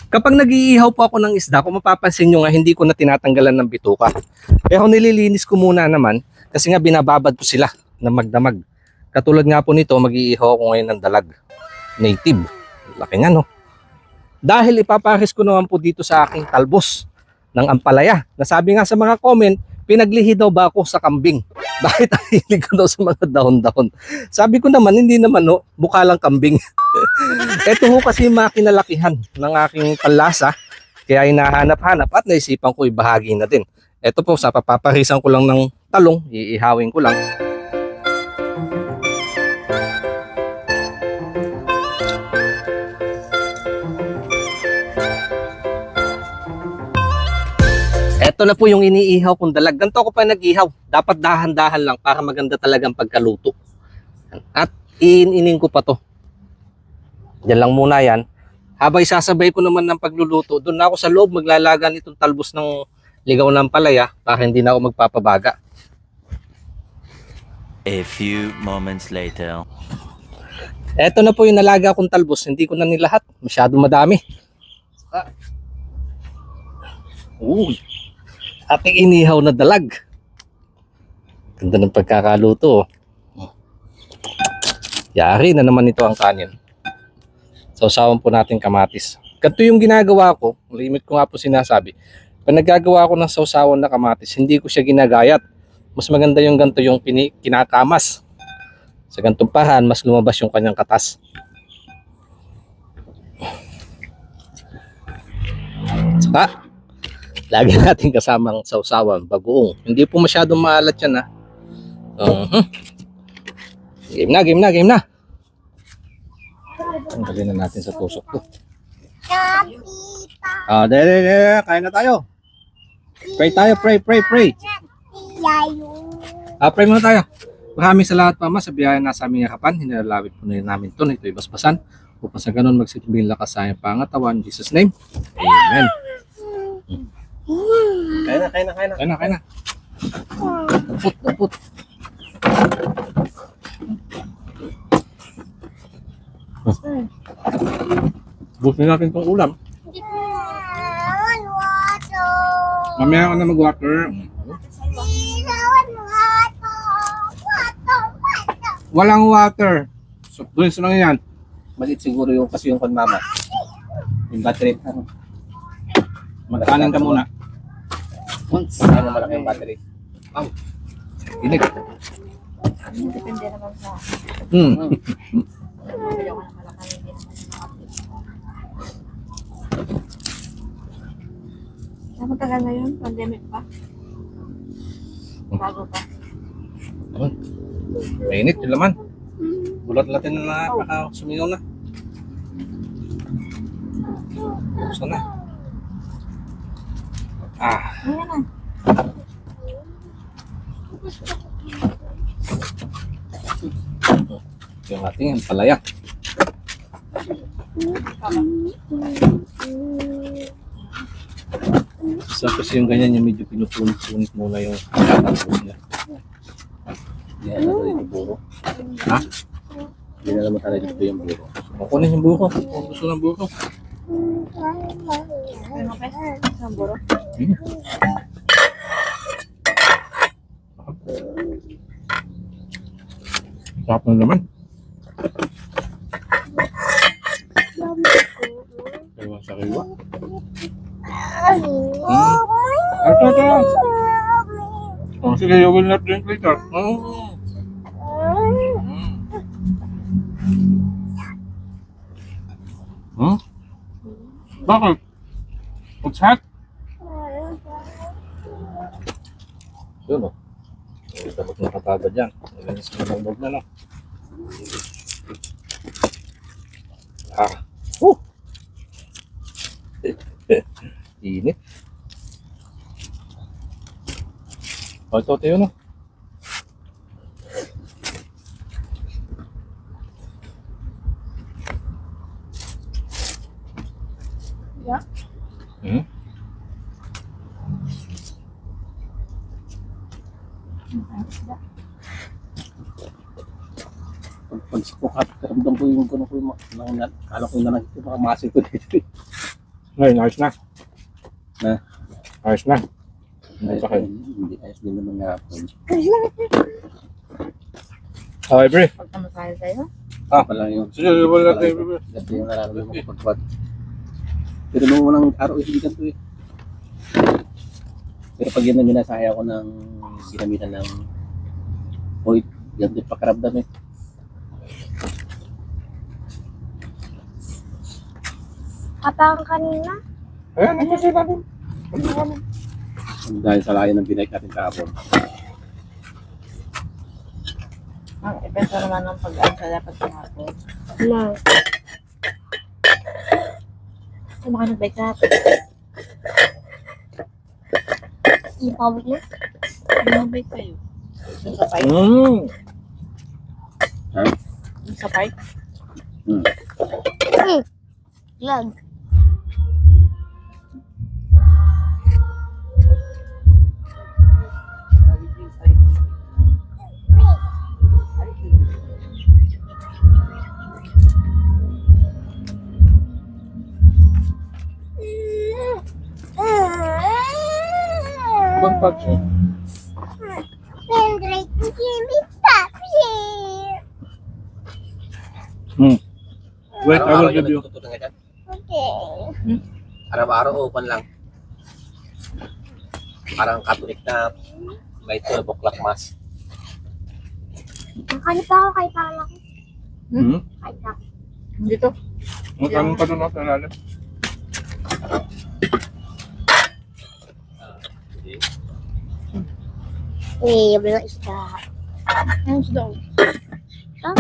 Kapag nag-iihaw po ako ng isda, kung mapapansin nyo nga, hindi ko na tinatanggalan ng bituka. Pero nililinis ko muna naman kasi nga binababad po sila na magdamag. Katulad nga po nito, mag-iihaw ako ngayon ng dalag. Native. Laki nga no. Dahil ipapares ko naman po dito sa aking talbos ng ampalaya. Nasabi nga sa mga comment, pinaglihi daw ba ako sa kambing? Bakit ang hilig ko daw sa mga dahon-dahon? Sabi ko naman, hindi naman no, mukha lang kambing. Ito ho kasi yung mga kinalakihan ng aking panlasa. Kaya hinahanap-hanap at naisipan ko ibahagi na din. Ito po, sa papaparisan ko lang ng talong, iihawin ko lang. Ito na po yung iniihaw kong dalag. Ganito ako pa nag-ihaw. Dapat dahan-dahan lang para maganda talagang pagkaluto. At iin-inin ko pa to. Diyan lang muna yan. Habang isasabay ko naman ng pagluluto, doon na ako sa loob maglalaga nitong talbos ng ligaw ng palaya para hindi na ako magpapabaga. A few moments later. Ito na po yung nalaga kong talbos. Hindi ko na nilahat. Masyado madami. Uy. Ating inihaw na dalag. Ganda ng pagkakaluto. Yari na naman ito ang kanin. Sausawan po natin kamatis. Ganito yung ginagawa ko. Limit ko nga po sinasabi. Pag nagagawa ko ng sausawan na kamatis, hindi ko siya ginagayat. Mas maganda yung ganito yung kinakamas. Sa gantong pahan, mas lumabas yung kanyang katas. Saka, lagi natin kasamang sausawan, bagoong. Hindi po masyadong maalat yan ha. Game na, game na, game na. Tanggalin na natin sa tusok to. Dede, kain na tayo. Pray tayo, pray. Pray muna tayo. Maraming salamat Mama sa biyaya na sa aming harapan. Hinalalawit po na namin ito. Ito'y basbasan. Upang sa ganun magsilbing lakas sa aming pangatawan. In Jesus' name. Amen. Kain na. Upot. Busin natin itong ulam. Mamaya ako na mag-water. Walang water. So, doon lang yan. Malit siguro yung kasi yung Mama. Yung battery. Magkanan ka muna. Ano malaki yung battery? Inig. Depende naman sa matagal na yun? Pandemic pa? Bago pa? Mainit yung laman. Bulat-latin na baka sumingaw na. Gusto na. Ayan na. Yung ating ampalaya. So kasi yung ganyan yung medyo pinupunit-punit muna yung tatapos niya. Hindi na naman yung buro. Ha? Hindi na naman talaga dito yung buro. Kukunin yung buro. Kung gusto ng buro. Ano kayo? Isang buro? Sarap na naman. Kaliwa sa kaliwa. Ito. Oh, sige, you will not drink later. Bakit? What's hot? Yun o. Dapat nakatagad yan. Naganis ko ng log na lang. Init. O, ito tayo no. Yeah. Pag sukat, karamdam ko yung kala ko yung nalang ito, baka masin ko dito. Ngayon, ayos na. Na? Ayos na. Ayos Okay. hindi, ayos din naman nga po. Okay, pre. Pag tamasaya sa'yo. Pala yung... Sige, wala tayo. Kasi yung nararamdaman ko pagpag. Pero nung unang araw, hindi ganito eh. Pero pag yun na minasaya ko ng ginamitan ng oil, yan din pakaramdam eh. Kapag kanina. Ayan, ito sila namin. Dahil sa layo ng binike natin kahapon. Ang epekto naman ng pag-asa dapat kahapon. Na. Kung baka nag-bike kahapon. Yung pawit mo. Nag-bike kayo. Yung sa park. Yung sa park. Lag. Ibang pag siya. Wait, I will give you. Araw-araw open lang. Parang Catholic na may 12 o'clock mass. Nakani pa ako kay Pala ko. Kay Pala. Dito. Magkano pa doon ako sa lalim? Eh, bilang isda. Ano siya daw? Ah,